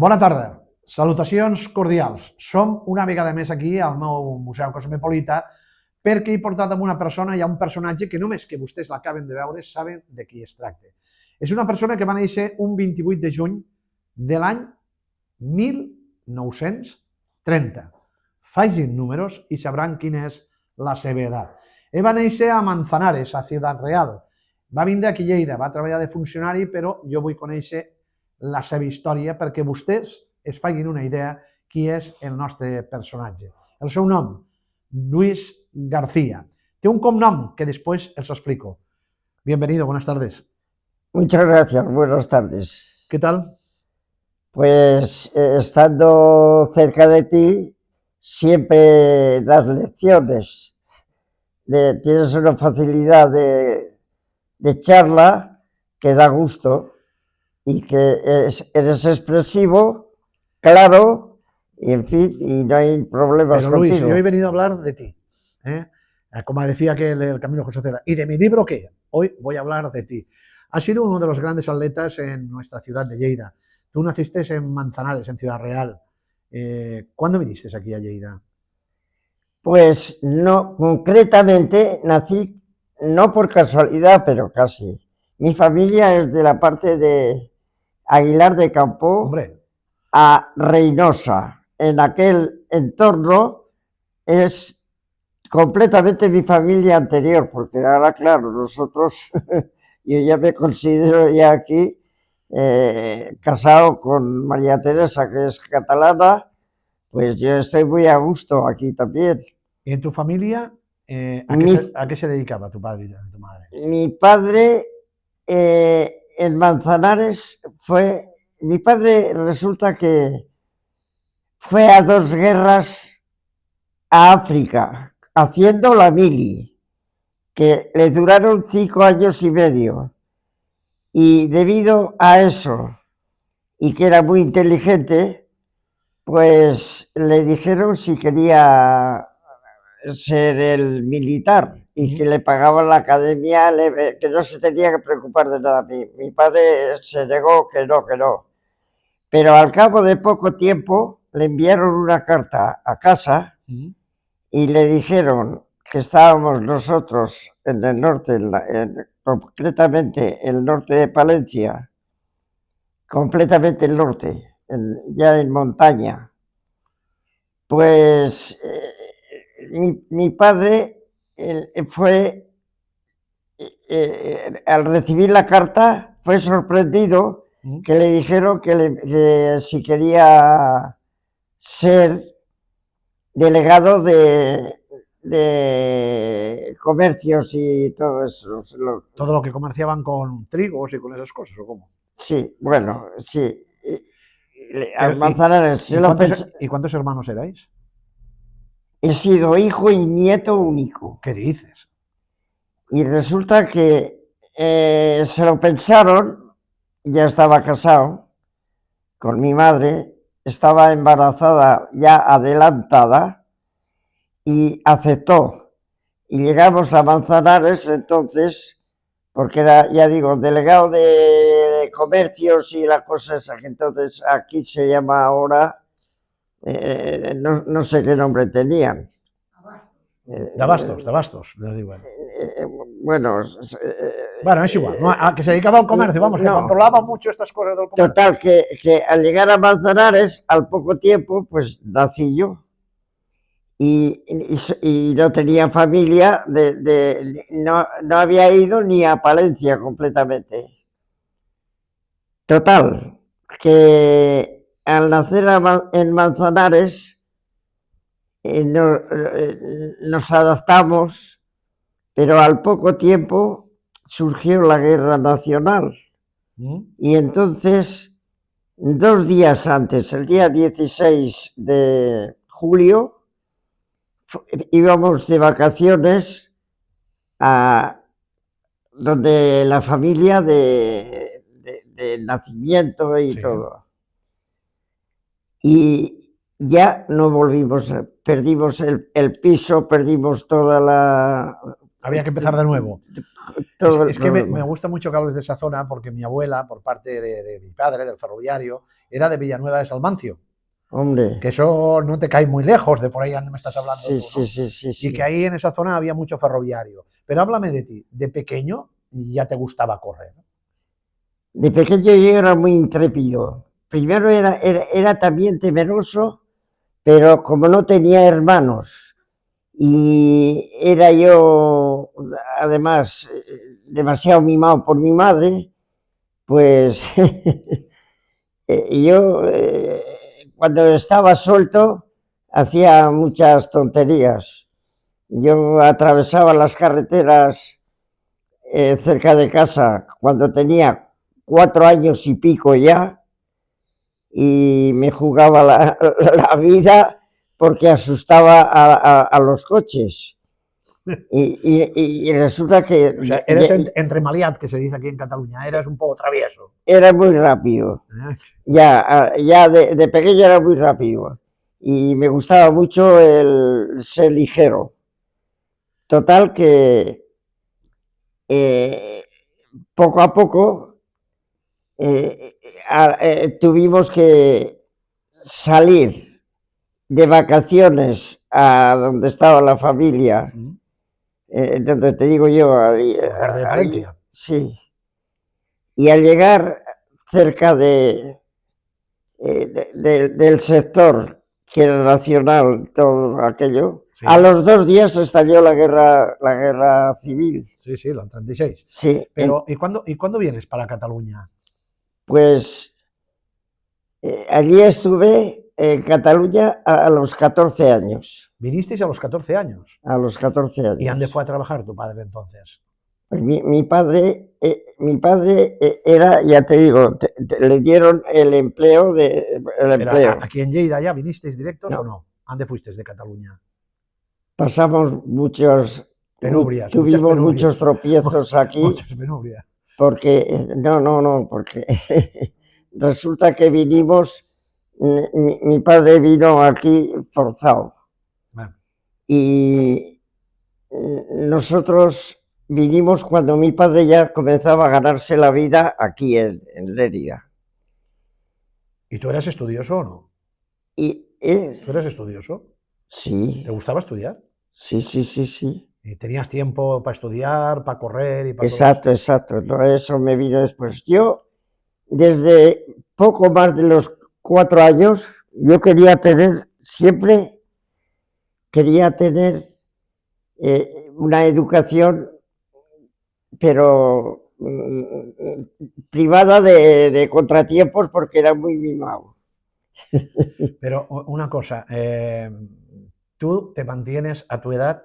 Bona tarda, salutacions cordials. Som una vegada més aquí al meu Museu Cosmopolita perquè he portat amb una persona i un personatge que només que vostès l'acaben de veure saben de qui es tracta. És una persona que va néixer un 28 de juny de l'any 1930. Facin números i sabran quina és la seva edat. Ell va néixer a Manzanares, a Ciutat Real. Va vindre aquí a Lleida, va treballar de funcionari, però jo vull conèixer la seva història perquè vostès es facin una idea qui és el nostre personatge. El seu nom, Luis García. Té un cognom que després els explico. Bienvenido, buenas tardes. Muchas gracias, buenas tardes. ¿Qué tal? Pues estando cerca de ti, siempre das lecciones. Tienes una facilidad de charla que da gusto y que eres expresivo, claro, y en fin, y no hay problemas Pero Luis, contigo. yo he venido a hablar de ti. Como decía que el Camino José Cera. ¿Y de mi libro qué? Hoy voy a hablar de ti. Has sido uno de los grandes atletas en nuestra ciudad de Lleida. Tú naciste en Manzanares, en Ciudad Real. ¿Cuándo viniste aquí a Lleida? Pues no, concretamente nací, no por casualidad, pero casi. Mi familia es de la parte de Aguilar de Campo. Hombre. A Reynosa. En aquel entorno es completamente mi familia anterior, porque ahora, claro, nosotros, yo ya me considero ya aquí casado con María Teresa, que es catalana, pues yo estoy muy a gusto aquí también. ¿Y en tu familia a qué se dedicaba tu padre y tu madre? Mi padre en Manzanares fue... Mi padre resulta que fue a 2 guerras a África, haciendo la mili, que le duraron 5 años y medio. Y debido a eso, y que era muy inteligente, pues le dijeron si quería ser el militar y que le pagaban la academia, que no se tenía que preocupar de nada. Mi padre se negó que no. Pero al cabo de poco tiempo le enviaron una carta a casa y le dijeron que estábamos nosotros en el norte, concretamente el norte de Palencia, completamente el norte, ya en montaña. Pues mi padre fue, al recibir la carta, fue sorprendido que le dijeron que si quería ser delegado de comercios y todo eso. Todo lo que comerciaban con trigos y con esas cosas, ¿o cómo? Sí, bueno, sí. Al Manzanares. ¿Y cuántos hermanos erais? He sido hijo y nieto único. ¿Qué dices? Y resulta que se lo pensaron. Ya estaba casado con mi madre, estaba embarazada ya adelantada y aceptó. Y llegamos a Manzanares entonces, porque era, ya digo, delegado de comercios y la cosa esa, que entonces aquí se llama ahora, no sé qué nombre tenían. De abastos, les diuen. Bueno, es igual, no, a que se dedicaba al comercio, vamos, que controlaba mucho estas cosas del comercio. Total, que al llegar a Manzanares, al poco tiempo, pues nací yo. Y no tenía familia, no había ido ni a Palencia completamente. Total, que al nacer en Manzanares nos adaptamos, pero al poco tiempo surgió la guerra nacional. Y entonces, 2 días antes, el día 16 de julio, íbamos de vacaciones a donde la familia de nacimiento y todo. Y ya no volvimos, perdimos el piso, perdimos toda Había que empezar de nuevo. todo el Es que me problema. gusta mucho que hables de esa zona porque mi abuela, por parte de mi padre, del ferroviario, era de Villanueva de Salmancio. Hombre, Que eso no te cae muy lejos de por ahí donde me estás hablando sí, tú, ¿no? sí. Y que ahí en esa zona había mucho ferroviario. Pero háblame de ti, de pequeño ya te gustaba correr. De pequeño yo era muy intrépido. Primero era también temeroso, pero como no tenía hermanos y era yo, además, demasiado mimado por mi madre, pues yo cuando estaba suelto hacía muchas tonterías. Yo atravesaba las carreteras cerca de casa cuando tenía 4 años y pico ya y me jugaba la vida porque asustaba a los coches. Y resulta que O sea, eres entremaliat, que se dice aquí en Cataluña, eres un poco travieso. era muy rápido. Ya de pequeño era muy rápido. Y me gustaba mucho el ser ligero. Total que poco a poco tuvimos que salir de vacaciones a donde estaba la familia, donde te digo yo, Por de Palencia. sí. Y al llegar cerca del sector que era nacional, todo aquello, Sí. a los 2 días estalló la guerra civil. Sí, sí, la 36. Sí. Pero, ¿y cuándo vienes para Cataluña? Pues allí estuve en Cataluña a los 14 años. Vinisteis a los 14 años. A los 14 años. ¿Y dónde fue a trabajar tu padre entonces? Pues mi padre era, ya te digo, le dieron el empleo ¿Aquí en Lleida ya vinisteis directos No. o no? ¿Dónde fuisteis de Cataluña? Pasamos Penubrias, tuvimos muchas muchos tropiezos aquí, muchas penurias. porque, porque resulta que vinimos, mi padre vino aquí forzado. Bueno, Y nosotros vinimos cuando mi padre ya comenzaba a ganarse la vida aquí en Lérida. ¿y tú eras estudioso o no? ¿Tú eres estudioso? Sí, ¿Te gustaba estudiar? sí. ¿Y tenías tiempo para estudiar, para correr y para Exacto. No, eso me vino después. Yo, desde poco más de los 4 años, yo siempre quería tener una educación, pero privada de contratiempos porque era muy mimado. Pero una cosa, tú te mantienes a tu edad,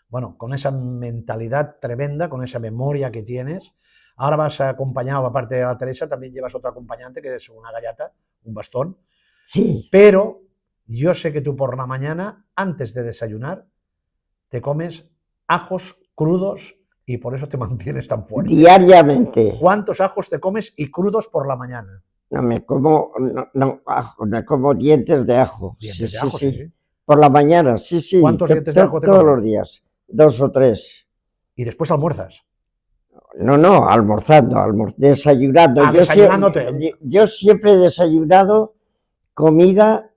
bueno, con esa mentalidad tremenda, con esa memoria que tienes. Ahora vas acompañado, aparte de la Teresa, también llevas otro acompañante que es una gallata, un bastón. Sí. Pero yo sé que tú por la mañana, antes de desayunar, te comes ajos crudos y por eso te mantienes tan fuerte. Diariamente. ¿Cuántos ajos te comes y crudos por la mañana? No, me como dientes de ajo. Dientes de ajo, sí. Por la mañana, sí. ¿Cuántos dientes de ajo te todos comes? los días, 2 o 3. Y después almuerzas. No, almorzando, desayunando. Desayunándote. Yo siempre he desayunado comida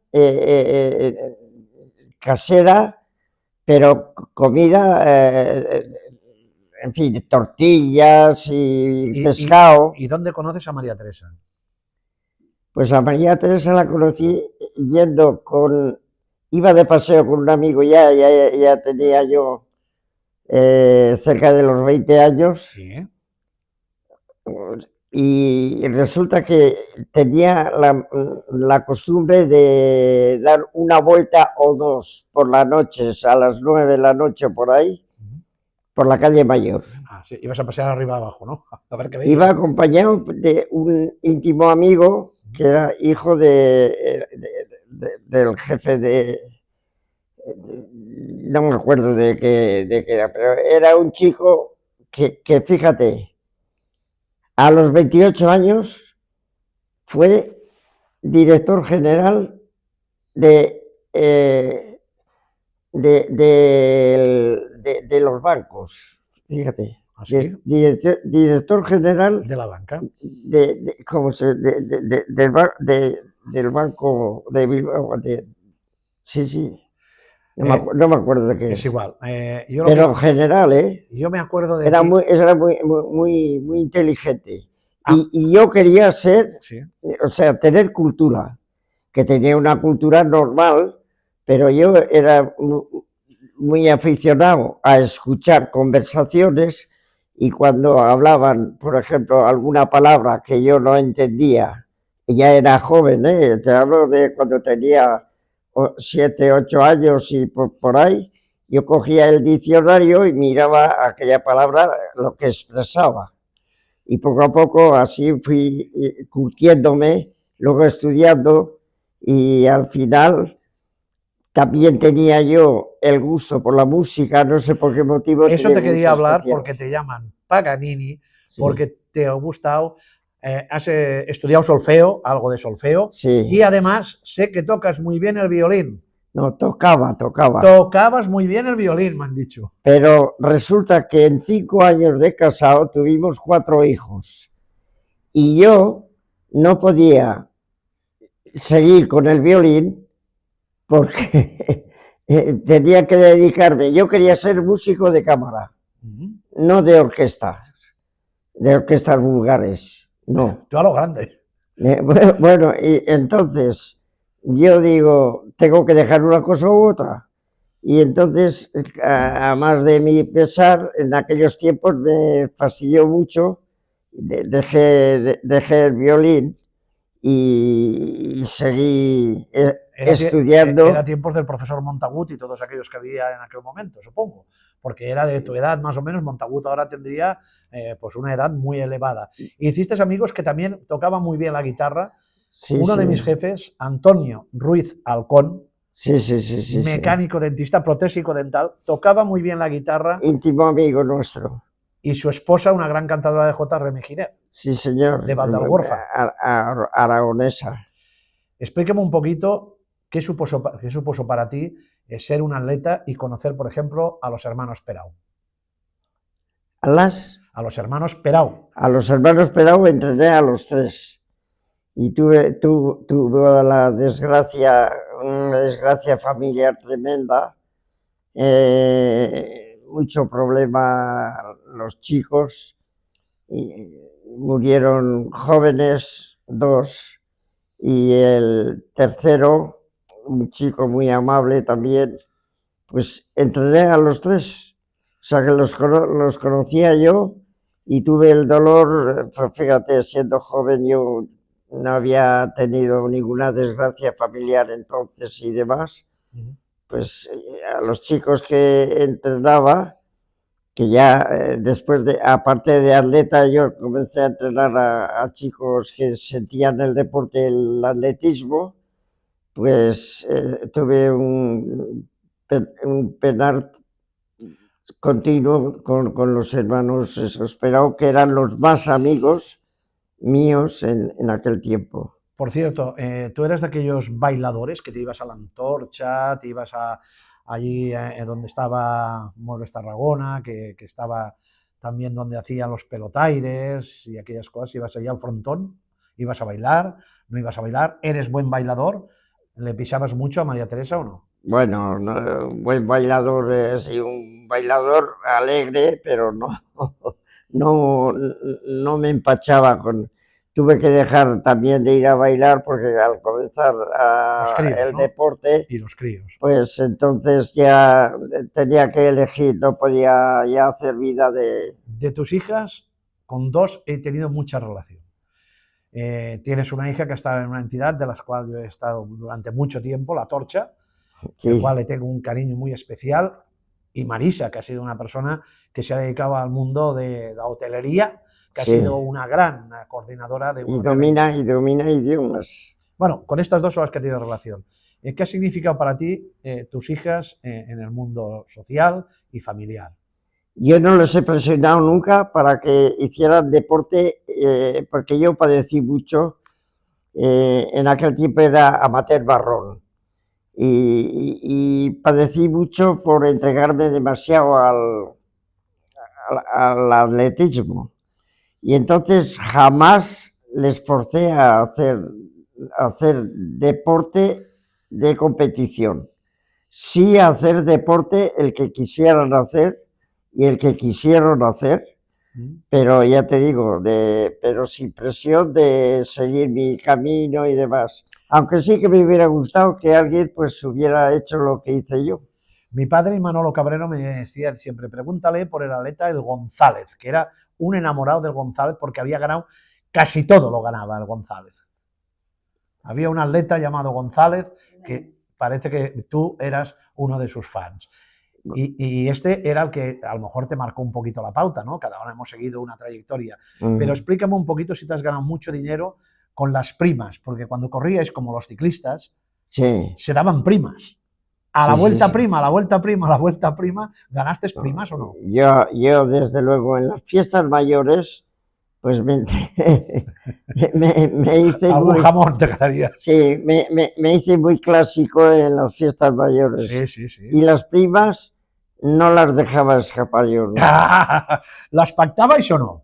casera, pero comida, en fin, tortillas y pescado. ¿Y dónde conoces a María Teresa? Pues a María Teresa la conocí iba de paseo con un amigo, ya tenía yo cerca de los 20 años. Sí. Y resulta que tenía la costumbre de dar una vuelta o dos por las noches, a las 9 de la noche por ahí, por la calle Mayor. Ah, sí, ibas a pasear arriba abajo, ¿no? A ver qué veías. Iba acompañado de un íntimo amigo que era hijo del jefe no me acuerdo de qué era, pero era un chico que fíjate, a los 28 años fue director general de los bancos. fíjate. Así, Director general de la banca. ¿cómo del Banco de Bilbao. Sí, sí. No me acuerdo de qué Es es. igual. Pero en general, ¿eh? Yo me acuerdo de Era ti. muy inteligente. Ah, Y yo quería ser, sí. o sea, tener cultura, que tenía una cultura normal, pero yo era muy aficionado a escuchar conversaciones y cuando hablaban, por ejemplo, alguna palabra que yo no entendía, y ya era joven, ¿eh? Te hablo de cuando tenía 7, 8 años y por ahí, yo cogía el diccionario y miraba aquella palabra, lo que expresaba. Y poco a poco así fui curtiéndome, luego estudiando y al final también tenía yo el gusto por la música, no sé por qué motivo Eso tenía te un quería gusto hablar especial. porque te llaman Paganini, Sí, porque te ha gustado, has estudiado solfeo, algo de solfeo, y sí. además sé que tocas muy bien el violín. No, tocaba. Tocabas muy bien el violín, me han dicho. Pero resulta que en 5 años de casado tuvimos 4 hijos y yo no podía seguir con el violín porque tenía que dedicarme. Yo quería ser músico de cámara, no de orquestas vulgares, no. Tú a lo grande. Bueno, y entonces yo digo, tengo que dejar una cosa u otra. Y entonces, a más de mi pesar, en aquellos tiempos me fastidió mucho, dejé el violín y seguí Era estudiando. tiempos del profesor Montagut y todos aquellos que había en aquel momento, supongo, porque era de tu edad más o menos. Montagut ahora tendría pues una edad muy elevada. Y hiciste amigos que también tocaban muy bien la guitarra. Sí, Uno de sí, mis jefes, Antonio Ruiz Alcón, sí. mecánico dentista, protésico dental, tocaba muy bien la guitarra, Íntimo amigo nuestro. y su esposa, una gran cantadora de J. Remy Giner, Sí, señor. de Valdealgorfa. Aragonesa. Explíqueme un poquito qué supuso para ti ser un atleta y conocer, por ejemplo, a los hermanos Perau. A los hermanos Perau. A los hermanos Perau entrené a los 3. Y tuve la desgracia, una desgracia familiar tremenda, mucho problema los chicos, y murieron jóvenes 2, y el tercero, un chico muy amable también, pues entrené a los 3. O sea que los conocía yo y tuve el dolor, pues fíjate, siendo joven yo no había tenido ninguna desgracia familiar entonces y demás, pues a los chicos que entrenaba, que ya después de, aparte de atleta, yo comencé a entrenar a chicos que sentían el deporte, el atletismo, pues tuve un penar continuo con los hermanos esos, pero que eran los más amigos míos en aquel tiempo. Por cierto, tú eres de aquellos bailadores que te ibas a la Antorcha, te ibas allí donde estaba Muebles Tarragona, que estaba también donde hacían los pelotaires y aquellas cosas, ibas allí al frontón, ibas a bailar, no ibas a bailar, eres buen bailador, ¿le pisabas mucho a María Teresa o no? Bueno, buen bailador, sí, un bailador alegre, pero no me empachaba con... Tuve que dejar también de ir a bailar porque al comenzar Los críos, el ¿no? deporte, Y los críos. pues entonces ya tenía que elegir, no podía ya hacer vida de... De tus hijas, con 2 he tenido mucha relación. Tienes una hija que ha estado en una entidad de la cual yo he estado durante mucho tiempo, La Torcha, del cual Sí, le tengo un cariño muy especial, y Marisa, que ha sido una persona que se ha dedicado al mundo de la hotelería, que ha sido sí. una gran coordinadora de un Y hotel allí. domina idiomas. Bueno, con estas 2 son las que he tenido relación. ¿Qué ha significado para ti tus hijas en el mundo social y familiar? Yo no los he presionado nunca para que hicieran deporte, porque yo padecí mucho. En aquel tiempo era amateur marrón. Y padecí mucho por entregarme demasiado al atletismo. Y entonces jamás les forcé a hacer deporte de competición. Sí hacer deporte el que quisieran hacer y el que quisieron hacer, pero ya te digo, pero sin presión de seguir mi camino y demás. Aunque sí que me hubiera gustado que alguien pues hubiera hecho lo que hice yo. Mi padre, Manolo Cabrero, me decía siempre, pregúntale por el atleta el González, que era un enamorado del González porque había ganado, casi todo lo ganaba el González. Había un atleta llamado González que parece que tú eras uno de sus fans. Y este era el que a lo mejor te marcó un poquito la pauta, ¿no? Cada uno hemos seguido una trayectoria. Pero explícame un poquito si te has ganado mucho dinero con las primas, porque cuando corríais como los ciclistas, Sí. se daban primas. A la vuelta prima, a la vuelta prima, a la vuelta prima, ¿ganaste primas o no? Yo, desde luego, en las fiestas mayores, pues me hice algún jamón te ganarías. Sí, me hice muy clásico en las fiestas mayores. Sí, sí, sí. Y las primas no las dejaba escapar yo, ¿no? ¿Las pactabais o no?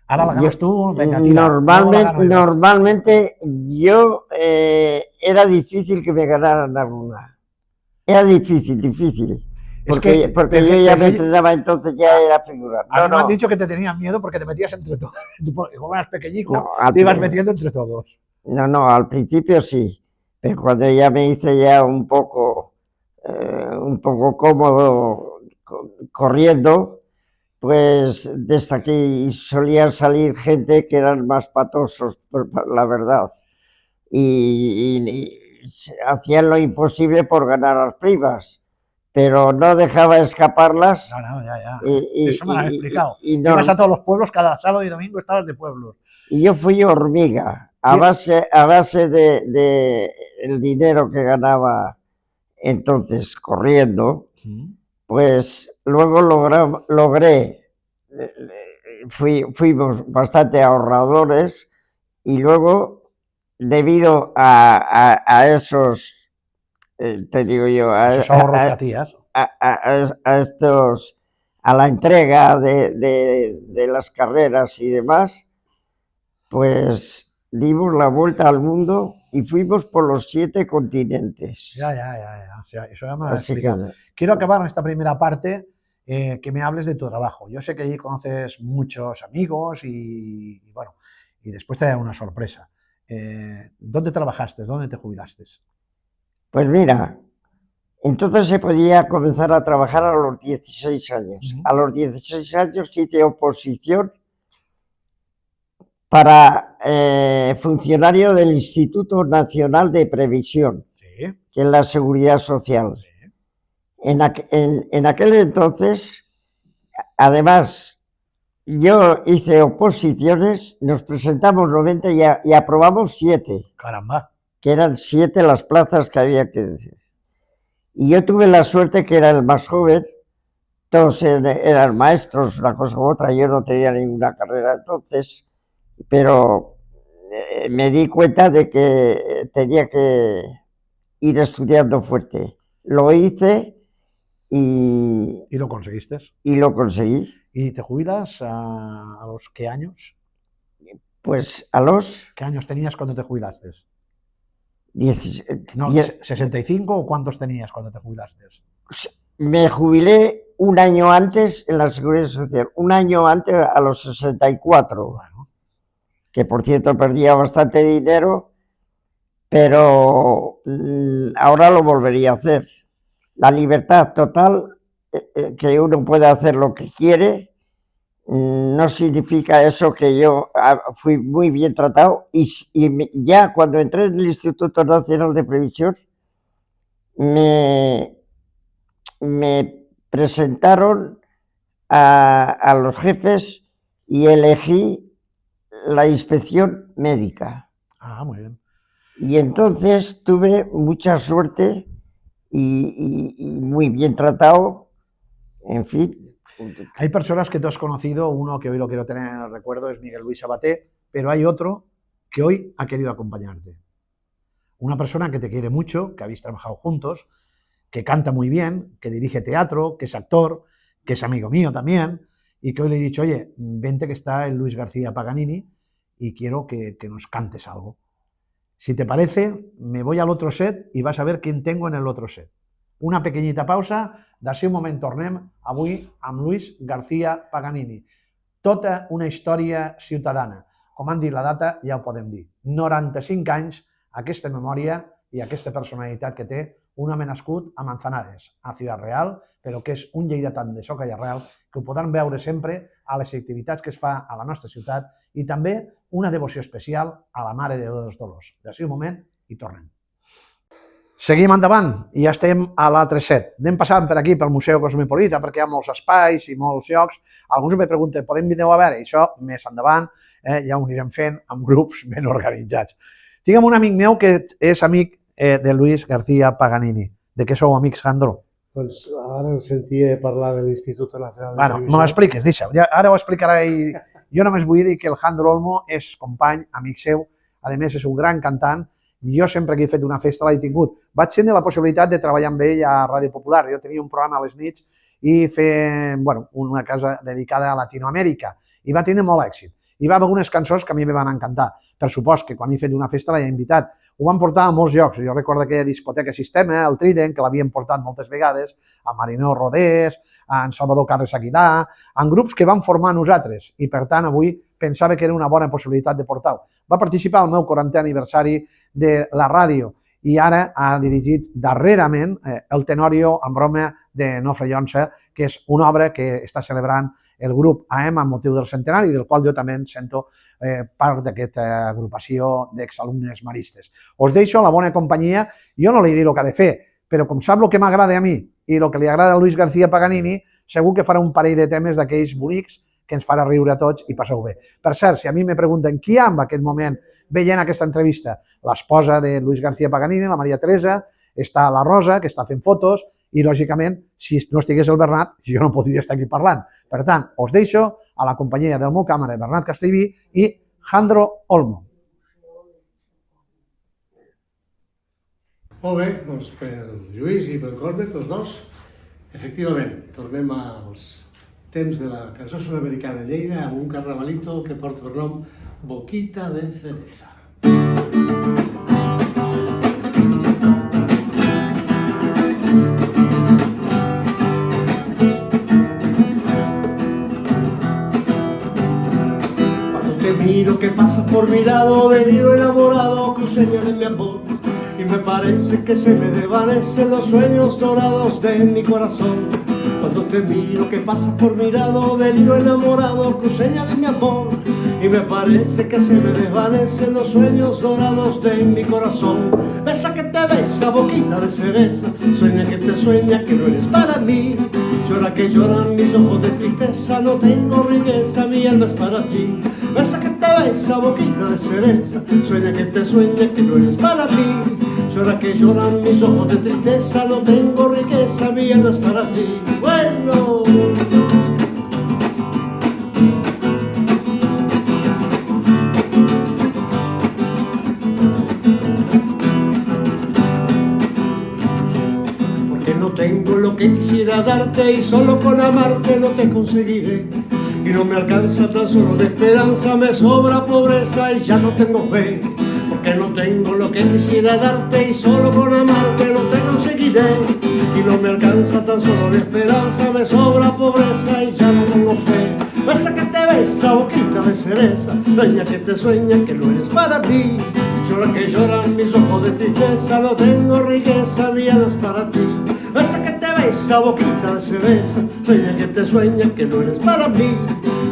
Ahora la ganas tú, venga, tira. Normalmente yo era difícil que me ganaran alguna. Era difícil. Porque yo ya me entrenaba, entonces ya era figurar. A mí me han dicho que te tenían miedo porque te metías entre todos. Como eras pequeñico, te ibas metiendo entre todos. No, al principio sí. Pero cuando ya me hice ya un poco cómodo corriendo, pues desde aquí solía salir gente que eran más patosos, la verdad. Y hacían lo imposible por ganar las primas, pero no dejaba escaparlas. No, ya. Eso me lo han explicado. Ibas a todos los pueblos, cada sábado y domingo estabas de pueblos. Y yo fui hormiga, a base de el dinero que ganaba entonces corriendo, pues luego logré, fuimos bastante ahorradores y luego, debido a esos, te digo yo, esos ahorros que hacías, a la entrega de las carreras y demás, pues dimos la vuelta al mundo y fuimos por los 7 continentes. Ya. Eso ya me lo has explicado. Quiero acabar en esta primera parte que me hables de tu trabajo. Yo sé que allí conoces muchos amigos y bueno, y después te da una sorpresa. ¿Dónde trabajaste? ¿Dónde te jubilaste? Pues mira, entonces se podía comenzar a trabajar a los 16 años. A los 16 años hice oposición para funcionario del Instituto Nacional de Previsión, que es la Seguridad Social. En aquel entonces, además, yo hice oposiciones, nos presentamos 90 y aprobamos 7. Caramba. Que eran 7 las plazas que había que decir. Y yo tuve la suerte que era el más joven, todos eran maestros, una cosa u otra, yo no tenía ninguna carrera entonces, pero me di cuenta de que tenía que ir estudiando fuerte. Lo hice y... ¿Y lo conseguiste? Y lo conseguí. ¿Y te jubilas a los qué años? Pues a los... ¿Qué años tenías cuando te jubilaste? 65 o cuántos tenías cuando te jubilaste? Me jubilé un año antes en la Seguridad Social, un año antes a los 64. Bueno. Que por cierto perdía bastante dinero, pero ahora lo volvería a hacer. La libertad total, que uno puede hacer lo que quiere, no significa eso que yo fui muy bien tratado y ya cuando entré en el Instituto Nacional de Previsión me presentaron a los jefes y elegí la inspección médica. Ah, muy bien. Y entonces tuve mucha suerte y muy bien tratado, en fin. Hay personas que tú has conocido, uno que hoy lo quiero tener en el recuerdo es Miguel Luis Sabaté, pero hay otro que hoy ha querido acompañarte. Una persona que te quiere mucho, que habéis trabajado juntos, que canta muy bien, que dirige teatro, que es actor, que es amigo mío también, y que hoy le he dicho, oye, vente que está el Luis García Paganini y quiero que nos cantes algo. Si te parece, me voy al otro set y vas a ver quién tengo en el otro set. Una pequeñita pausa, d'ací un moment tornem avui amb Luis García Paganini. Tota una història ciutadana. Com han dit la data, ja ho podem dir. 95 anys, aquesta memòria i aquesta personalitat que té un home nascut a Manzanares, a Ciudad Real, però que és un lleidatà de soca i arrel, que ho podran veure sempre a les activitats que es fa a la nostra ciutat i també una devoció especial a la Mare de Déu dels Dolors. D'ací un moment i tornem. Seguim endavant i ja estem a l'altre set. Anem passant per aquí, pel Museu Cosmopolita, perquè hi ha molts espais i molts llocs. Alguns me pregunten, podem venir a veure? I això, més endavant, ja ho anirem fent amb grups ben organitzats. Tinc un amic meu que és amic de Luis García Paganini. De què sou amics, Jandro? Doncs ara em sentia parlar de l'Institut Nacional de Bueno, me l'expliques, deixa. Ara ho explicarà ell. Jo només vull dir que el Jandro Olmo és company, amic seu, a més és un gran cantant. Jo sempre que he fet una festa l'he tingut. Vaig tenir la possibilitat de treballar amb ell a Ràdio Popular. Jo tenia un programa a les nits i fer una casa dedicada a Latinoamèrica i va tenir molt èxit. Hi va haver algunes cançons que a mi me van encantar. Per supost que quan he fet una festa l'he invitat. Ho van portar a molts llocs. Jo recordo aquella discoteca Sistema, el Trident, que l'havien portat moltes vegades, a Marineu Rodés, a en Salvador Carles Aguilar, en grups que van formar nosaltres. I per tant avui pensava que era una bona possibilitat de portar-ho. Va participar al meu 40è aniversari de la ràdio i ara ha dirigit darrerament el Tenorio en broma de Nofre Llonsa, que és una obra que està celebrant el grup AM amb motiu del centenari, del qual jo també em sento part d'aquesta agrupació d'exalumnes maristes. Us deixo la bona companyia. Jo no li diré el que ha de fer, però com sap el que m'agrada a mi i el que li agrada a Luis García Paganini, segur que farà un parell de temes d'aquells bonics que ens farà riure a tots i passeu bé. Per cert, si a mi me pregunten qui hi ha en aquest moment veient aquesta entrevista, l'esposa de Luis García Paganini, la Maria Teresa, està la Rosa, que està fent fotos, i lògicament, si no estigués el Bernat, jo no podria estar aquí parlant. Per tant, us deixo a la companyia del meu càmera, Bernat Castellví, i Jandro Olmo. Molt bé, doncs pel Lluís i pel Corbet, els dos, efectivament, tornem als temps de la cançó sud-americana de Lleida amb un carnavalito que porta per nom Boquita de Cereza. Cuando te miro que pasas por mi lado, venido enamorado, cruceño de mi amor, y me parece que se me desvanecen los sueños dorados de mi corazón. Cuando te miro que pasas por mi lado, del hilo enamorado, cruceña de mi amor, y me parece que se me desvanecen los sueños dorados de mi corazón. Besa que te besa, boquita de cereza, sueña que te sueña que no eres para mí. Llora que lloran mis ojos de tristeza, no tengo riqueza, mi alma es para ti. Besa que te besa, boquita de cereza, sueña que no eres para mí. Llora que lloran mis ojos de tristeza, no tengo riqueza, mi alma es para ti. Bueno. Porque no tengo lo que quisiera darte y solo con amarte no te conseguiré. Y no me alcanza tan solo de esperanza, me sobra pobreza y ya no tengo fe. Porque no tengo lo que quisiera darte y solo con amarte no te conseguiré. Y no me alcanza tan solo de esperanza, me sobra pobreza y ya no tengo fe. Besa que te besa, boquita de cereza, sueña que te sueña que no eres para mí. Llora que lloran mis ojos de tristeza, no tengo riqueza, mi alma es para ti. Besa que te besa, boquita de cereza, sueña que no eres para mí.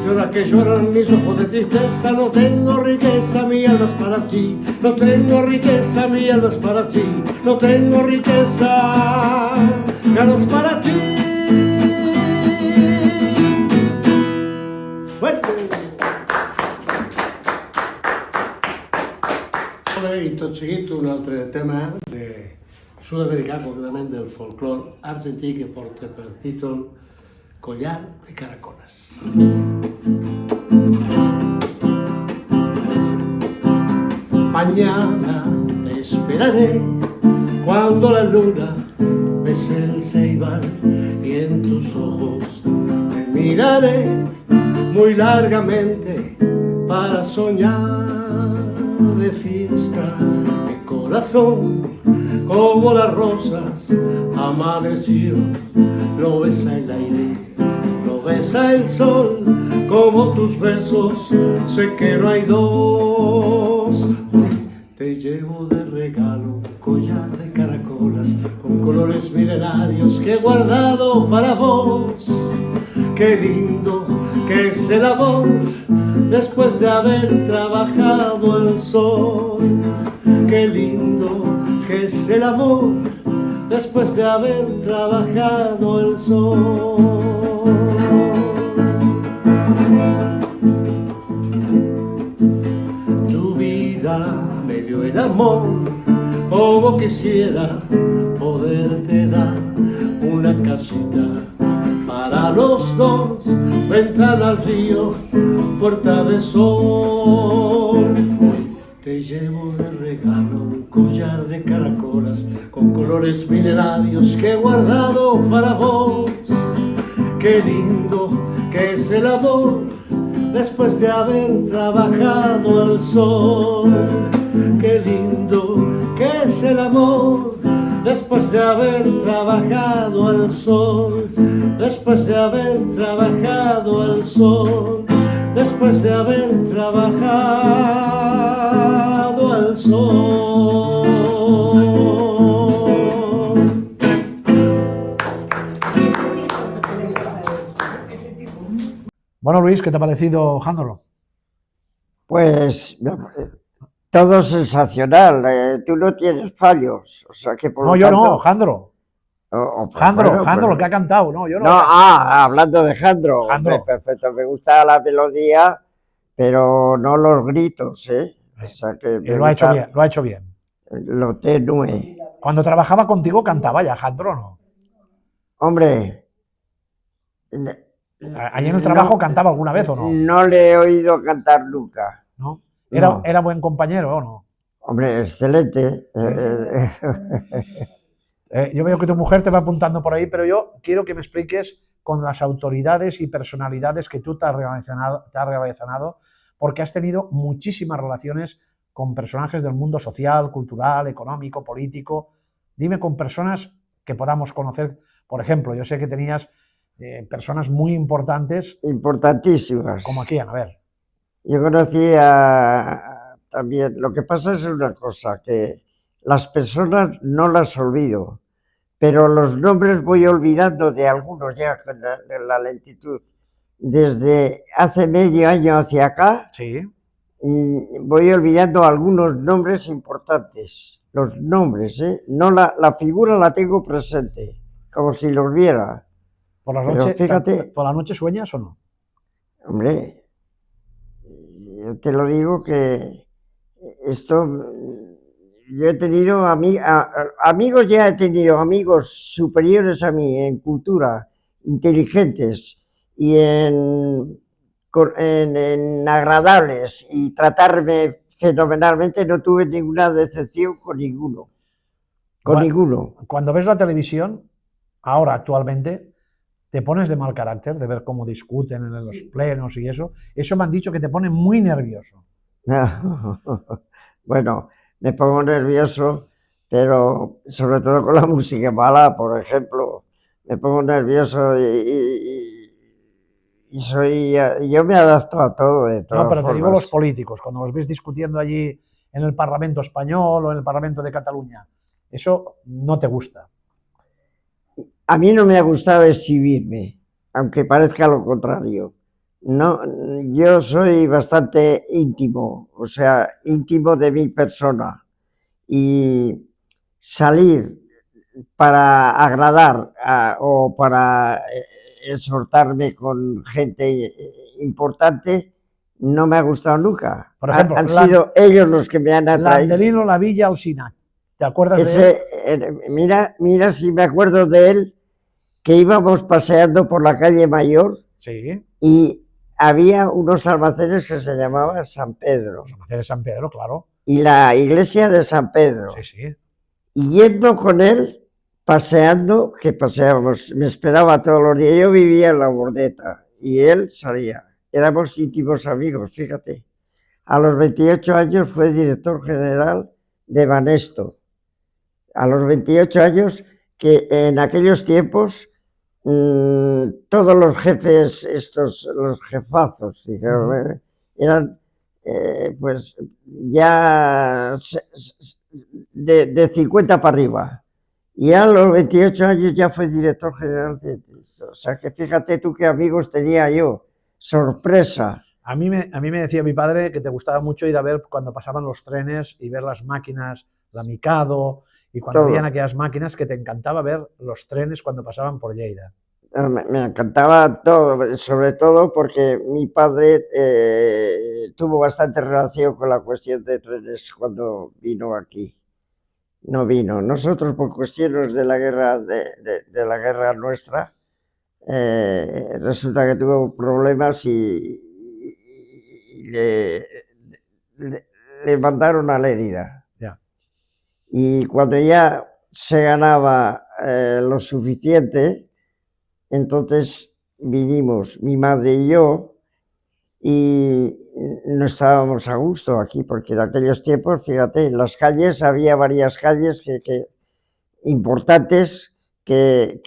Llora que lloran mis ojos de tristeza, no tengo riqueza, mi alma es para ti. No tengo riqueza, mi alma es para ti. No tengo riqueza, mi alma es para ti. Fuerte. I tot seguit un altre tema sud-americà, concretament del folclore argentí, que porta per títol Collar de Caracoles. Mañana te esperaré cuando la luna bese el ceibal y en tus ojos me miraré muy largamente para soñar de fiesta. Mi corazón, como las rosas, amaneció, lo besa el aire, lo besa el sol, como tus besos, sé que no hay dos. Hoy te llevo de regalo un collar de caracolas con colores milenarios que he guardado para vos. Qué lindo que es el amor después de haber trabajado el sol. Qué lindo que es el amor después de haber trabajado el sol. Tu vida me dio el amor, como quisiera poderte dar una casita para los dos, ventana al río, puerta de sol. Hoy te llevo de regalo un collar de caracolas con colores milenarios que he guardado para vos. Qué lindo que es el amor después de haber trabajado el sol. Qué lindo que es el amor después de haber trabajado el sol. Después de haber trabajado el sol, después de haber trabajado el sol. Bueno, Luis, ¿qué te ha parecido Jandro? Pues todo sensacional, tú no tienes fallos, o sea que por No, lo yo tanto... no, Jandro. pues Jandro, bueno, Jandro, pues- lo que ha cantado, no, yo no. No, hablando de Jandro, Jandro. hombre, perfecto, me gusta la melodía, pero no los gritos, ¿eh? O sea que me Lo ha hecho gusta bien, lo ha hecho bien. lo tenue. Cuando trabajaba contigo cantaba ya, Jandro, ¿no? Hombre, Allí en el trabajo no, cantaba alguna vez o no, no le he oído cantar nunca. ¿no? No. Era buen compañero o no. Hombre, excelente. Yo veo que tu mujer te va apuntando por ahí, pero yo quiero que me expliques con las autoridades y personalidades que tú te has relacionado, porque has tenido muchísimas relaciones con personajes del mundo social, cultural, económico, político. Dime con personas que podamos conocer. Por ejemplo, yo sé que tenías personas muy importantes, Importantísimas. como aquí, a ver. Yo conocí también, lo que pasa es una cosa, que las personas no las olvido, pero los nombres voy olvidando de algunos ya con la lentitud. Desde hace medio año hacia acá, Sí. voy olvidando algunos nombres importantes. Los nombres, ¿eh? No la figura la tengo presente, como si los viera. ¿Por la Pero noche, fíjate, ¿por la noche sueñas o no? hombre, yo te lo digo que esto, yo he tenido amigos, ya he tenido amigos superiores a mí en cultura, inteligentes y en agradables y tratarme fenomenalmente, no tuve ninguna decepción con ninguno. Con ninguno. Cuando ves la televisión, ahora actualmente, te pones de mal carácter de ver cómo discuten en los plenos y eso. Eso me han dicho que te pone muy nervioso. Bueno, me pongo nervioso, pero sobre todo con la música mala, por ejemplo, me pongo nervioso y yo me adapto a todo de todas No, pero te digo formas. los políticos, cuando los ves discutiendo allí en el Parlamento español o en el Parlamento de Cataluña, eso no te gusta. A mí no me ha gustado exhibirme, aunque parezca lo contrario. No, yo soy bastante íntimo, o sea, íntimo de mi persona. Y salir para agradar o para exhortarme con gente importante no me ha gustado nunca. Por ejemplo, Han sido ellos los que me han atraído. Landelino La Villa Alsina, ¿te acuerdas de él? Mira si me acuerdo de él, que íbamos paseando por la calle Mayor Sí, y había unos almacenes que se llamaban San Pedro los almacenes de San Pedro, claro. y la iglesia de San Pedro. Sí, sí. Y yendo con él, paseando, que paseábamos, me esperaba todos los días. Yo vivía en La Bordeta y él salía. Éramos íntimos amigos, fíjate. A los 28 años fue director general de Banesto. A los 28 años, que en aquellos tiempos todos los jefes, los jefazos, dijeron, eran pues ya de 50 para arriba. Y a los 28 años ya fue director general de esto. O sea que fíjate tú qué amigos tenía yo. Sorpresa. A mí me decía mi padre que te gustaba mucho ir a ver cuando pasaban los trenes y ver las máquinas, la Mikado, y cuando Todo. habían aquellas máquinas que te encantaba ver los trenes cuando pasaban por Lleida. Me encantaba todo, sobre todo porque mi padre tuvo bastante relación con la cuestión de trenes cuando vino aquí. No vino. Nosotros, por cuestiones de la guerra, de la guerra nuestra, resulta que tuvo problemas y le mandaron a Lérida. Ya. Y cuando ya se ganaba lo suficiente, entonces vinimos mi madre y yo, y no estábamos a gusto aquí, porque en aquellos tiempos, fíjate, en las calles había varias calles importantes que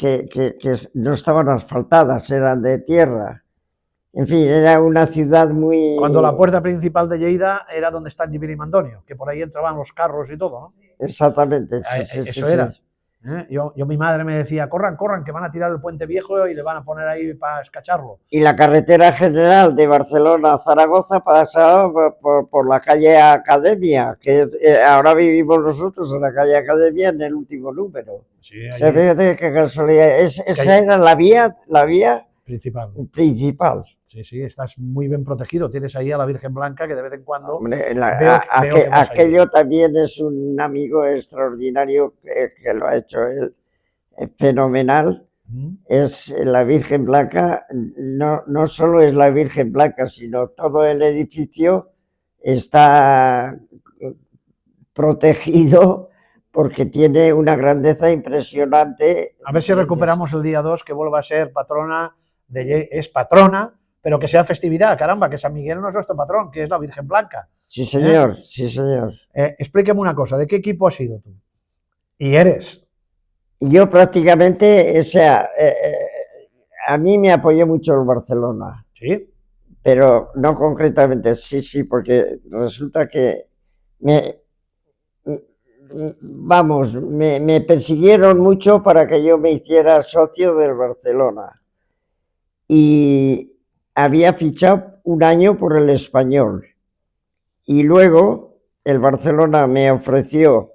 no estaban asfaltadas, eran de tierra. En fin, era una ciudad muy... Cuando la puerta principal de Lleida era donde está el Gibiri Mandonio, que por ahí entraban los carros y todo, ¿no? Exactamente. Eso era. Yo, mi madre me decía, corran, que van a tirar el puente viejo y le van a poner ahí para escacharlo. Y la carretera general de Barcelona a Zaragoza pasaba por la calle Academia, que ahora vivimos nosotros en la calle Academia en el último número. Sí, O sea, fíjate qué casualidad. Esa era la vía principal. Sí, estás muy bien protegido. Tienes ahí a la Virgen Blanca que de vez en cuando... Hombre, veo que aquello también es un amigo extraordinario que lo ha hecho él, fenomenal. Es la Virgen Blanca, no solo es la Virgen Blanca, sino todo el edificio está protegido porque tiene una grandeza impresionante. A ver si recuperamos el día 2, que vuelva a ser patrona, es patrona, pero que sea festividad, caramba, que San Miguel no es nuestro patrón, que es la Virgen Blanca. Sí, señor, sí, señor. Explíqueme una cosa, ¿de qué equipo has sido tú? ¿Y eres? Yo prácticamente, o sea, a mí me apoyó mucho el Barcelona. Sí. Pero no concretamente, sí, porque resulta que me persiguieron mucho para que yo me hiciera socio del Barcelona. Y había fichado un año por el Español. Y luego el Barcelona me ofreció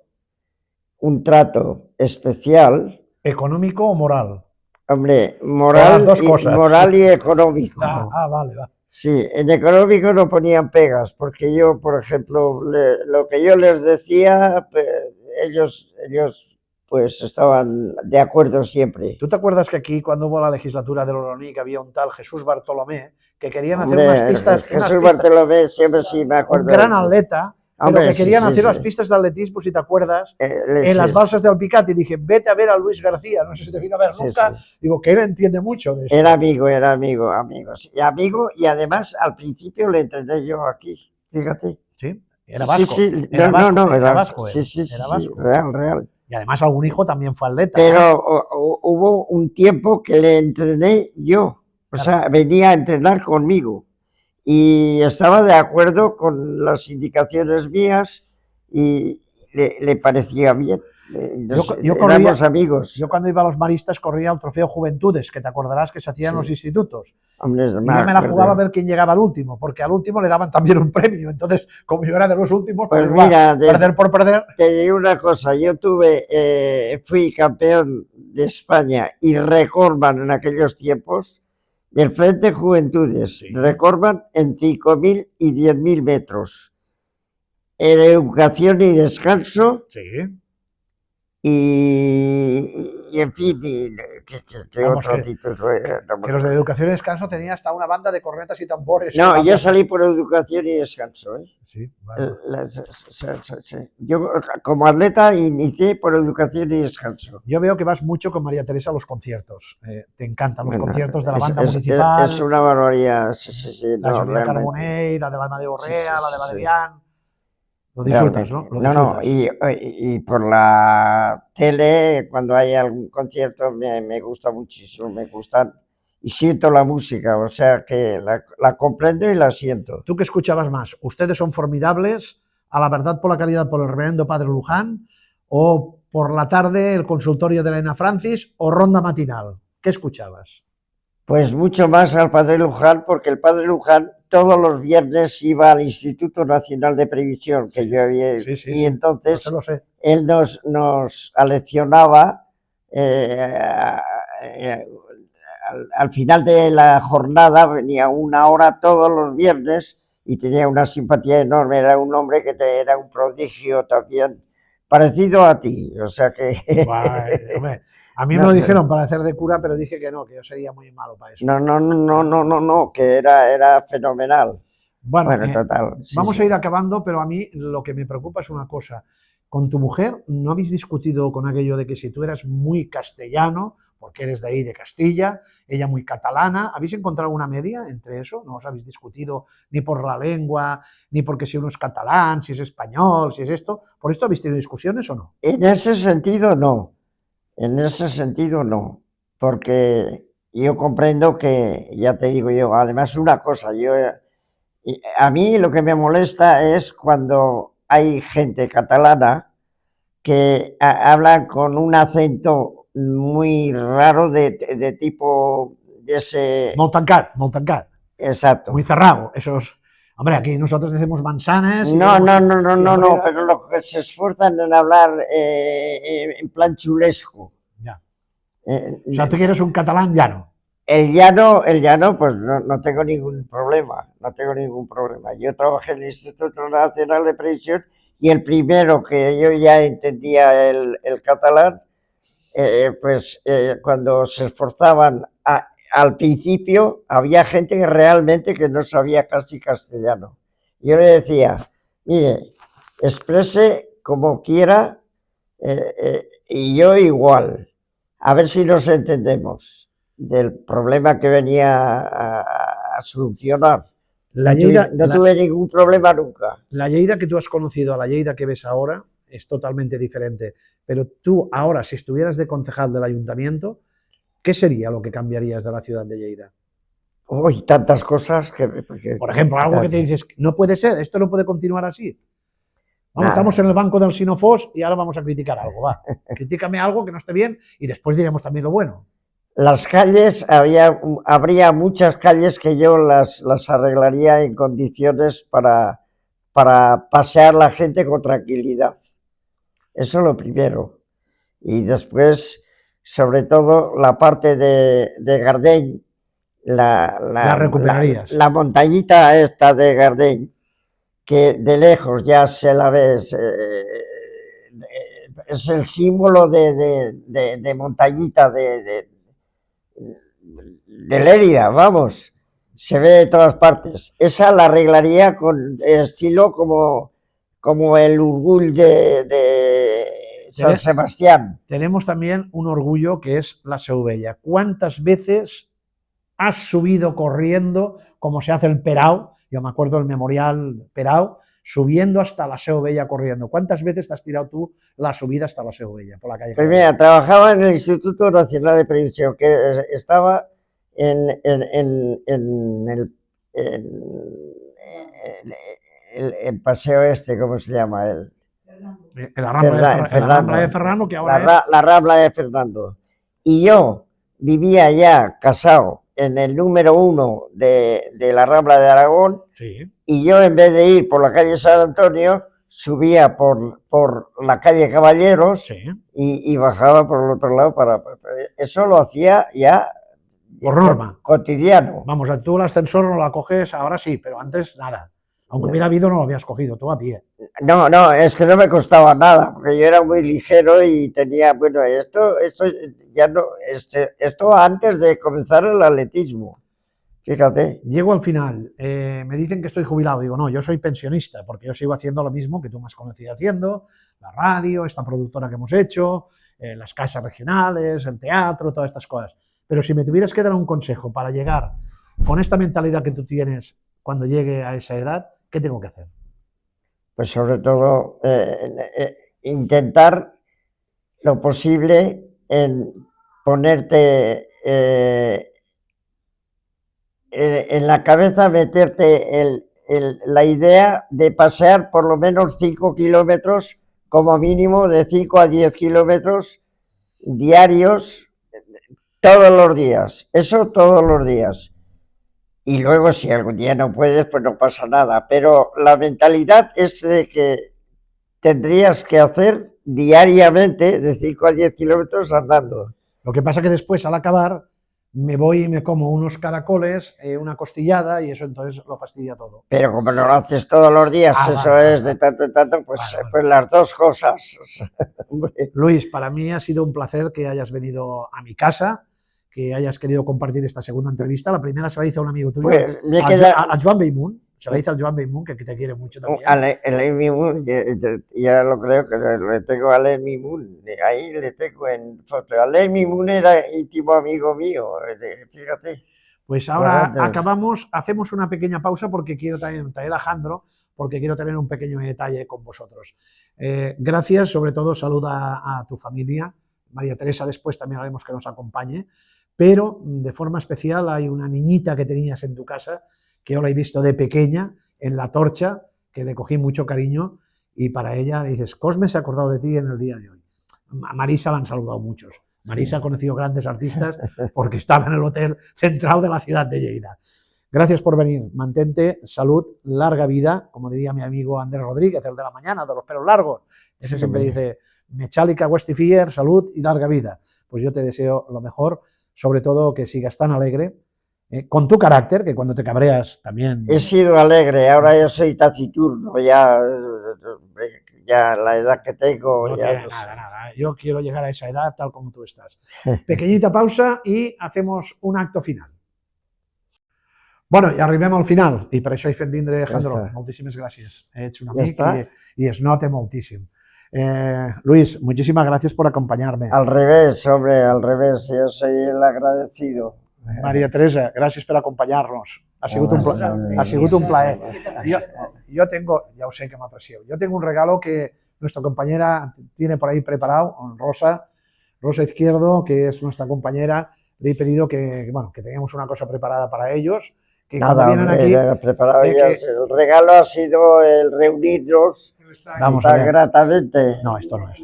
un trato especial. ¿Económico o moral? Hombre, moral y económico. Vale. Sí, en económico no ponían pegas, porque yo, por ejemplo, lo que yo les decía, ellos pues estaban de acuerdo siempre. ¿Tú te acuerdas que aquí, cuando hubo la legislatura del Oroní, había un tal Jesús Bartolomé, que querían hacer unas pistas... Jesús Bartolomé, siempre sí me acuerdo. Un gran atleta, pero que querían hacer las pistas de atletismo, si te acuerdas, en las balsas de Alpicat, y dije, vete a ver a Luis García, no sé si te vino a ver nunca, digo, que él entiende mucho de eso. Era amigo, y además al principio le entrené yo aquí, fíjate. Sí, era vasco. Era vasco. Real. Y además algún hijo también fue atleta. Pero hubo un tiempo que le entrené yo, o sea, venía a entrenar conmigo. Y estaba de acuerdo con las indicaciones mías y le parecía bien. Éramos amigos. Yo cuando iba a los maristas corría el trofeo Juventudes, que te acordarás que se hacía en los institutos. Hombre, y yo me la jugaba a ver quién llegaba al último, porque al último le daban también un premio. Entonces, como yo era de los últimos, pues mira, perder por perder. Te digo una cosa, yo fui campeón de España y recordman en aquellos tiempos del Frente Juventudes, recordman en 5.000 y 10.000 metros. En educación y descanso. Sí. y en fin, ¿qué Vamos, otro que, título? No me que los de acuerdo. educación y descanso tenía hasta una banda de cornetas y tambores. No, yo tocando. salí por educación y descanso, ¿eh? Sí, bueno. Yo como atleta inicié por educación y descanso. Yo veo que vas mucho con María Teresa a los conciertos. Te encantan los Bueno, conciertos de la es, banda es municipal, una barbaridad, sí, la de no, Julián realmente. Carbonell, la de la de Sí, sí, Orrea, la de sí, sí, Valerian. Lo disfrutas, ¿no? realmente. Lo No, no, disfrutas. y por la tele, cuando hay algún concierto, me gusta muchísimo, me gustan y siento la música, o sea que la comprendo y la siento. ¿Tú qué escuchabas más? ¿Ustedes son formidables? ¿A la verdad por la caridad por el reverendo Padre Luján? ¿O por la tarde el consultorio de Elena Francis? ¿O ronda matinal? ¿Qué escuchabas? Pues mucho más al padre Luján, porque el padre Luján todos los viernes iba al Instituto Nacional de Previsión, que Sí, yo había, sí, sí, y sí. entonces Lo sé. él nos aleccionaba al final de la jornada, venía una hora todos los viernes y tenía una simpatía enorme, era un hombre que era un prodigio también, parecido a ti, o sea que... Hombre, a mí me no lo sé. dijeron para hacer de cura, pero dije que no, que yo sería muy malo para eso. No, que era fenomenal. Bueno, Bueno, total, sí, vamos sí. a ir acabando, pero a mí lo que me preocupa es una cosa. Con tu mujer, ¿no habéis discutido con aquello de que si tú eras muy castellano, porque eres de ahí, de Castilla, ella muy catalana, ¿habéis encontrado una media entre eso? ¿No os habéis discutido ni por la lengua, ni porque si uno es catalán, si es español, si es esto? ¿Por esto habéis tenido discusiones o no? En ese sentido, no. En ese sentido, no. Porque yo comprendo que, ya te digo yo, además una cosa, a mí lo que me molesta es cuando hay gente catalana que hablan con un acento muy raro de tipo de ese... Molt tancat, muy Exacto. cerrado. Esos, hombre, aquí nosotros decimos manzanas y queremos y No, abrera. pero lo que se esfuerzan en hablar en plan chulesco. Ya. Eh, O sea, tú quieres un catalán llano. el llano, pues no tengo ningún problema, no tengo ningún problema. Yo trabajé en el Instituto Nacional de Previsión y el primero que yo ya entendía el catalán, cuando se esforzaban al principio, había gente que realmente que no sabía casi castellano. Yo le decía, mire, exprese como quiera y yo igual, a ver si nos entendemos del problema que venía a solucionar. La Lleida, No tuve ningún problema nunca. la Lleida que tú has conocido a la Lleida que ves ahora es totalmente diferente. Pero tú ahora, si estuvieras de concejal del ayuntamiento, ¿qué sería lo que cambiarías de la ciudad de Lleida? Uy, tantas cosas que Por ejemplo, algo que te dices, no puede ser, esto no puede continuar así. Vamos, estamos en el banco del Sinofós y ahora vamos a criticar algo, va. Critícame algo que no esté bien y después diremos también lo bueno. Las calles, habría muchas calles que yo las arreglaría en condiciones para pasear la gente con tranquilidad. Eso es lo primero. Y después, sobre todo, la parte de Gardeny, La recuperarías. la montañita esta de Gardeny, que de lejos ya se la ves, es el símbolo de montañita de Lérida, vamos, se ve de todas partes. Esa la arreglaría con estilo como el Urgull de San Sebastián. Tenemos también un orgullo que es la Seu Vella. ¿Cuántas veces has subido corriendo, como se hace el Perau? Yo me acuerdo del memorial Perau, subiendo hasta la Seu Vella corriendo. ¿Cuántas veces te has tirado tú la subida hasta la Seu Vella por la calle? Pues mira, trabajaba en el Instituto Nacional de Previsión, que estaba en el paseo este, ¿cómo se llama? La Rambla de Fernando, que ahora es... La Rambla de Fernando. Y yo vivía ya casado en el número 1 de la Rambla de Aragón, sí. Y yo en vez de ir por la calle San Antonio, subía por la calle Caballeros, sí, y bajaba por el otro lado. Eso lo hacía ya por norma. Cotidiano. Vamos, tú el ascensor no la coges, ahora sí, pero antes nada. Aunque hubiera habido, no lo habías cogido, tú a pie. No, no, es que no me costaba nada, porque yo era muy ligero y tenía, bueno, esto ya no, esto antes de comenzar el atletismo, fíjate. Llego al final, me dicen que estoy jubilado, digo, no, yo soy pensionista, porque yo sigo haciendo lo mismo que tú me has conocido haciendo, la radio, esta productora que hemos hecho, las casas regionales, el teatro, todas estas cosas. Pero si me tuvieras que dar un consejo para llegar con esta mentalidad que tú tienes cuando llegue a esa edad, ¿qué tengo que hacer? Pues sobre todo intentar lo posible en ponerte en la cabeza, meterte la idea de pasear por lo menos 5 kilómetros, como mínimo de 5 a 10 kilómetros diarios, todos los días, eso todos los días. Y luego si algún día no puedes, pues no pasa nada, pero la mentalidad es de que tendrías que hacer diariamente de 5 a 10 kilómetros andando. Lo que pasa que después, al acabar, me voy y me como unos caracoles, una costillada, y eso entonces lo fastidia todo. Pero como no lo haces todos los días, eso vale, es de tanto en tanto, pues, vale. Pues las dos cosas. Luis, para mí ha sido un placer que hayas venido a mi casa, que hayas querido compartir esta segunda entrevista. La primera se la hice a un amigo tuyo, Pues me a, queda... a Joan Beymun, se la hice al Joan Beymun, que te quiere mucho también. Ya lo creo que le tengo a Alain Mimoun, ahí le tengo en foto. Alain Mimoun era íntimo amigo mío, fíjate. Pues ahora acabamos, hacemos una pequeña pausa porque quiero también traer a Jandro, porque quiero tener un pequeño detalle con vosotros. Gracias, sobre todo saluda a tu familia. María Teresa después también haremos que nos acompañe, pero de forma especial hay una niñita que tenías en tu casa, que yo la he visto de pequeña, en La Torcha, que le cogí mucho cariño, y para ella dices, Cosme se ha acordado de ti en el día de hoy. A Marisa la han saludado muchos. Marisa ha conocido grandes artistas porque estaba en el hotel central de la ciudad de Lleida. Gracias por venir, mantente, salud, larga vida, como diría mi amigo Andrés Rodríguez, el de la mañana, de los pelos largos. Ese siempre dice, Mechalica Westifier, salud y larga vida. Pues yo te deseo lo mejor, sobre todo que sigas tan alegre, con tu carácter, que cuando te cabreas también... He sido alegre, ahora yo soy taciturno, ya la edad que tengo... No ya tiene nada. Yo quiero llegar a esa edad tal como tú estás. Pequeñita pausa i hacemos un acto final. Bueno, i arribem al final, i per això he fet vindre Jandro. Moltíssimes gràcies. Ets un amic i es nota moltíssim. Luis, muchísimas gracias por acompañarme. Al revés, hombre, al revés, yo soy el agradecido. María Teresa, gràcies per acompanyar-nos. Ha sigut un plaer. Yo tengo, ya os sé que me aprecio, yo tengo un regalo que nuestra compañera tiene por ahí preparado, Rosa Izquierdo, que es nuestra compañera. Le he pedido que tengamos una cosa preparada para ellos. Que nada, vienen aquí, preparado ya, el regalo ha sido el reunirnos tan gratamente. No, esto no es.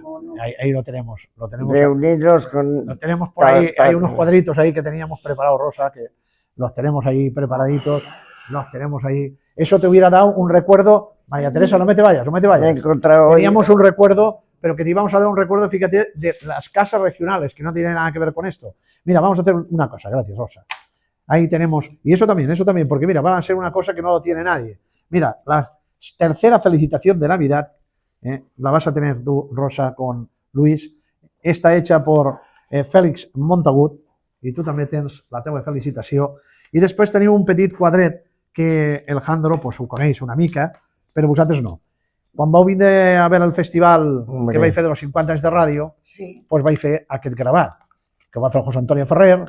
Ahí lo tenemos. Reunirnos con... Lo tenemos por ahí, hay unos cuadritos ahí que teníamos preparados, Rosa, que los tenemos ahí preparaditos, los tenemos ahí. Eso te hubiera dado un recuerdo. María Teresa, no me te vayas. Teníamos un recuerdo, pero que te íbamos a dar un recuerdo, fíjate, de las casas regionales, que no tiene nada que ver con esto. Mira, vamos a hacer una cosa, gracias, Rosa. Ahí tenemos, y eso también, porque mira, van a ser una cosa que no lo tiene nadie. Mira, la tercera felicitación de Navidad, la vas a tener tú, Rosa, con Luis. Está hecha por Félix Montagut, i tu també tens la teva felicitació. I després tenim un petit quadret que el Jandro pues, ho coneix una mica, però vosaltres no. Quan vau vindre a veure el festival que vaig fer de los 50 anys de ràdio, pues vaig fer aquest gravat, que va fer el José Antonio Ferrer,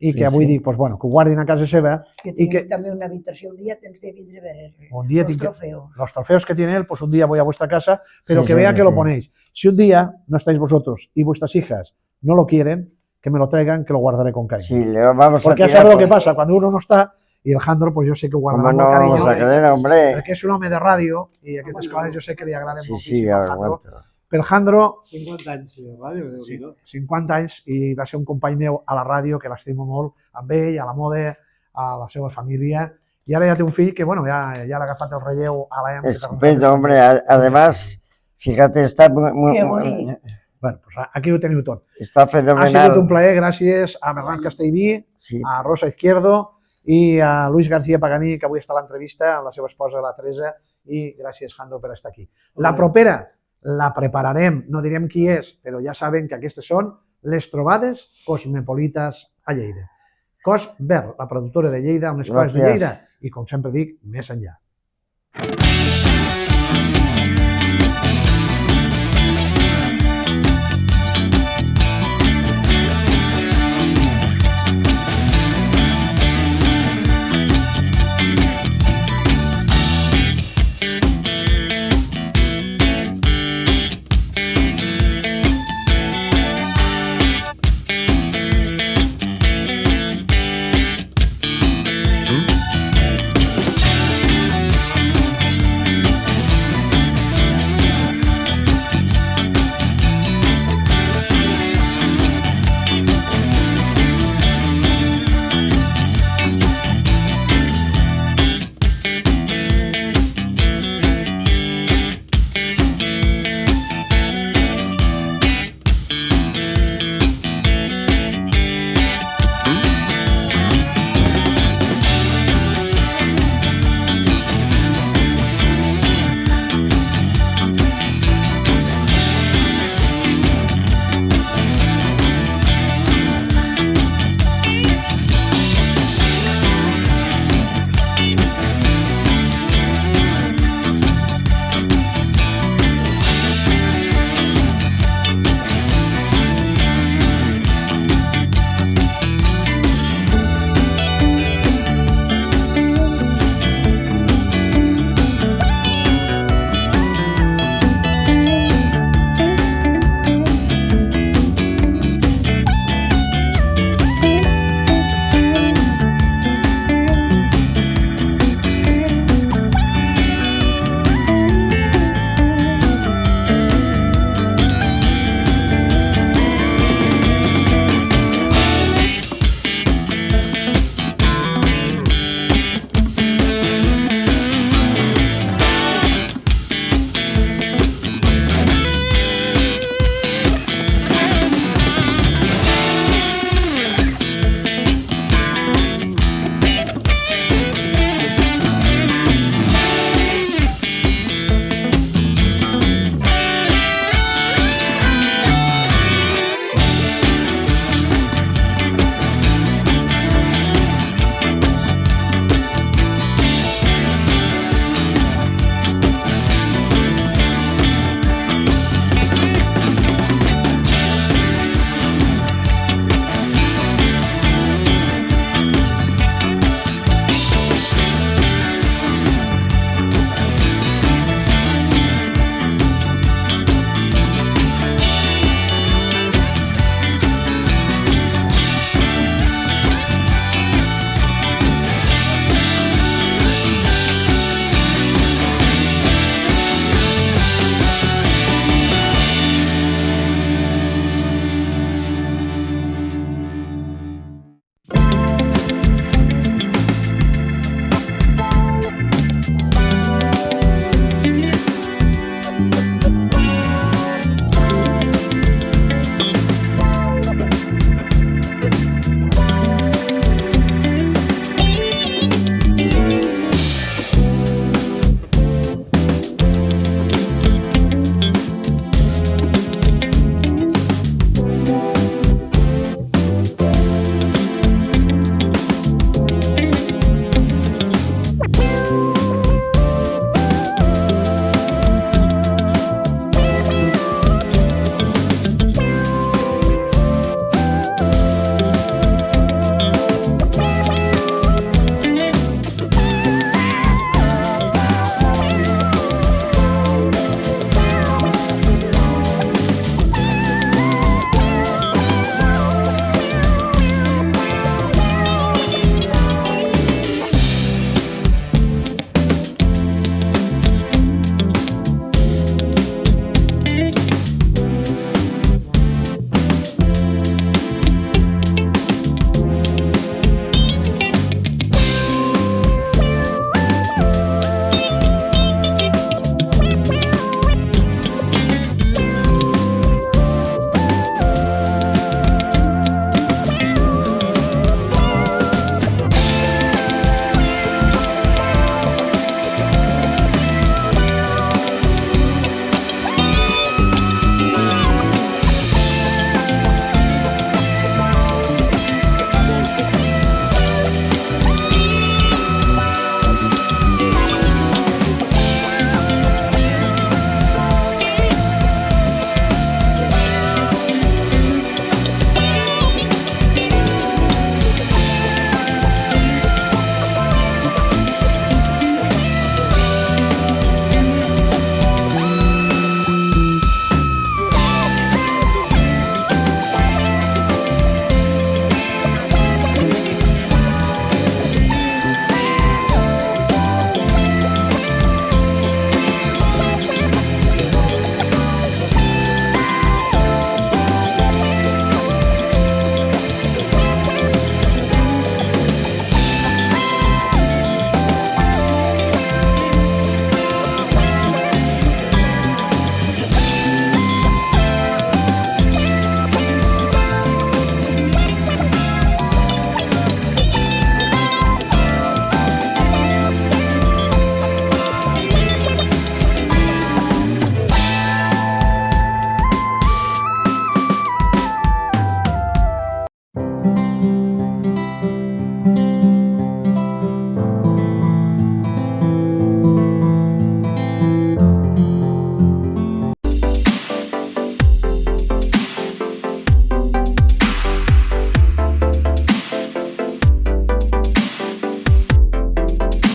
i que avui dic, pues, bueno, que ho guardin a casa seva. Que tenim també una habitació, un dia tens de vindre a veure los trofeos. Los trofeos que tiene él, pues un día voy a vuestra casa, pero que vea que lo ponéis. Si un día no estáis vosotros y vuestras hijas no lo quieren, que me lo traigan, que lo guardaré con cariño. Sí, vamos porque ya sabes lo que pasa, cuando uno no está, y el Jandro, pues yo sé que guardará con cariño. Vamos a creer, hombre. Porque es un home de ràdio, i aquestes coses jo sé que li agraden moltíssim al Jandro. Pel Jandro... 50 anys de ràdio, Déu-n'hi-do. 50 anys, i va ser un company meu a la ràdio, que l'estimo molt, amb ell, a la Mode, a la seva família, y ahora ya tiene un fill que, bueno, ya le ha agafat el relleu a la... Estupendo, hombre. Además, fíjate, está muy... Qué bonito. Bueno, pues aquí ho teniu tot. Està fenomenal. Ha sigut un plaer, gràcies a Bernat Castellví, a Rosa Izquierdo i a Luis García Paganí, que avui està a l'entrevista amb la seva esposa, la Teresa, i gràcies, Jandro, per estar aquí. La propera la prepararem, no direm qui és, però ja saben que aquestes són les trobades cosmopolites a Lleida. Cos Verd, la productora de Lleida, amb les coses de Gràcies. Lleida i, com sempre dic, més enllà.